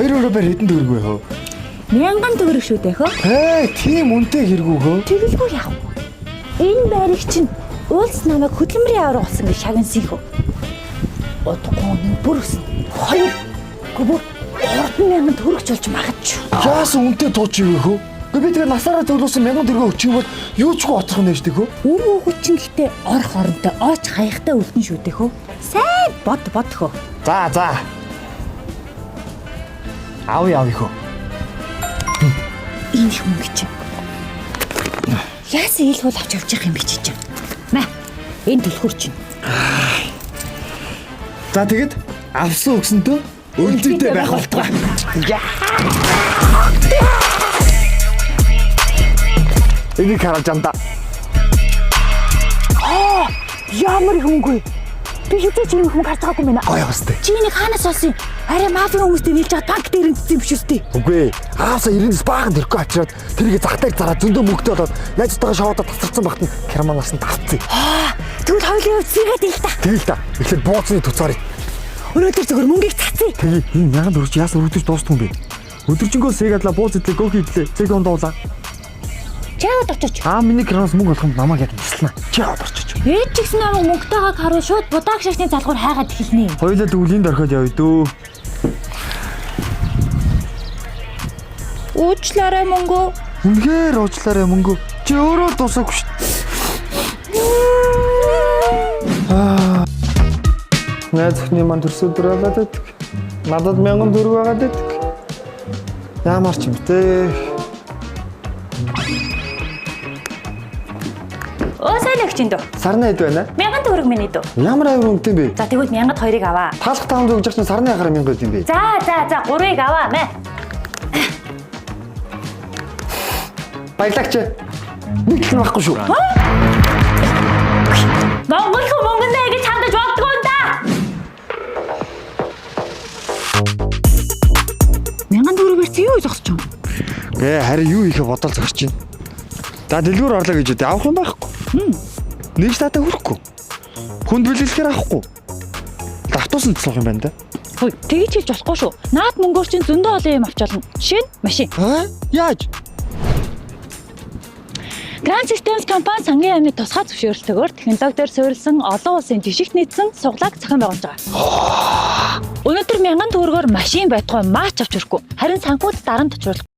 2 барь хэдэн төгрөг вэ хөө? 1000 төгрөг шүү дээ хөө. Тийм үнэтэй хэрэггүй хөө. Тэгэлгүй яах вэ? Энэ байрыг чинь Үйлс намайг хөдөлмөрийн аваар болсон гэж шагнасыг хөө. Одгоо бүр өснө. 2 гүбөр 3000 төгрөгч болж магадгүй. Яасан үнэтэй тууч юу хөө? Би тэгээ насаараа төлөөсөн 1000 төгрөг өчиг бол юу ч гоцрох нь шүү дээ хөө. Өөрөө хүчин гэхдээ орох оронтой ооч хаяхтай үлдэн шүү дээ хөө. Сайн бод хөө. За. Аав хөө. Энэ их мөнгө чинь. Яасан ил хол авч явж явах юм бэ чи чинь. Мэ. Энэ төлхөр чинь. За тэгэд авсан өгсөнтөө өлзөйтэй байх болтугай. Энийг хараад жамда. Ямар хөнгөө. Би хизээч юм хүмүүс гарч байгаагүй мэнэ. Гой бастай. Чи энийг хаанаас олсон юм? Арай мафийн хүмүүстэй нийлж чад банк дээр ирсэн юм биш үстэй. Үгүй. Аавсаа 90-с баахан тэрхүү авчираад тэрийг захтайг зараад зөндөө мөнгөтэй болоод найзтайгаа шоудад тасарсан багт нь керманаас нь тавцъя. Тэгвэл хоёулын хувьд сэргээд ил та. Тэгэл та. Эхлээд бууцны туцаарыг. Өнөөдөр зөвхөн мөнгийг цацъя. Тэгээ энэ 1000 төгрөг яасан өдөрч дуустсан юм бэ? Өдөржингөө сэгадлаа бууц идлээ гөөх идлээ. Цэг ондуулаа. Чаад очооч. Миний керманаас мөнгө олох юм намайг яг нислэнэ. Чаад орчооч. Ээж ч гэсэн намайг мөнгөтэйгээ харуул шууд будааг шашны залгуур хайгаад эхэлнэ. Хоёулаа тэгвэл энд орхиод явъя дөө. Уучлаарай мөнгөө. Үнэхээр уучлаарай мөнгөө. Чи өөрөө дуусаагүй шүү. Найз өхний манд төрсөдөр болоод байдаг. Надад 1000 төгрөг байгаад байдаг. Ямар ч юм те. Сайн л өгч энэ дөө. Сарны хэд байна? 1000 төгрөг миний дөө. Ямар аюул үнэтэй юм бэ? За тэгвэл 1000-д 2-ыг аваа. Таалах таам зүгж чинь сарны ахаар 1000 байд юм бэ? За 3-ыг аваа мэ. Баялагч. Нэг л байхгүй шүү. Монгол хүн мөнгөндөө ингэж хандаж боддгоо юм да. 1000 төгрөгөөр чи юу зогсож юм? Гэ харин юу хийхэ бодол зогсож байна. За дэлгүүр орлоо гэж үдээ авах юм байхгүй. Нэг статаа хүрэхгүй. Хүнд бэлгэлэхээр авахгүй. Автобусанд цуах юм байна да. Хөөе, тэгж хэлж болохгүй шүү. Наад мөнгөөр чинь зөндөө олон юм авч олно. Жишээ нь машин. Яаж? Grand Systems компани сангийн аймгийн тусгай зөвшөөрлөлтөөр технологиор суурилсан олон улсын жишгт нийцсэн суглааг зохион байгуулж байгаа. Өнөөдөр 1000 төгрөгөөр машин байтугай maaч авч өрөхгүй. Харин санхүүд дарамт очруулах.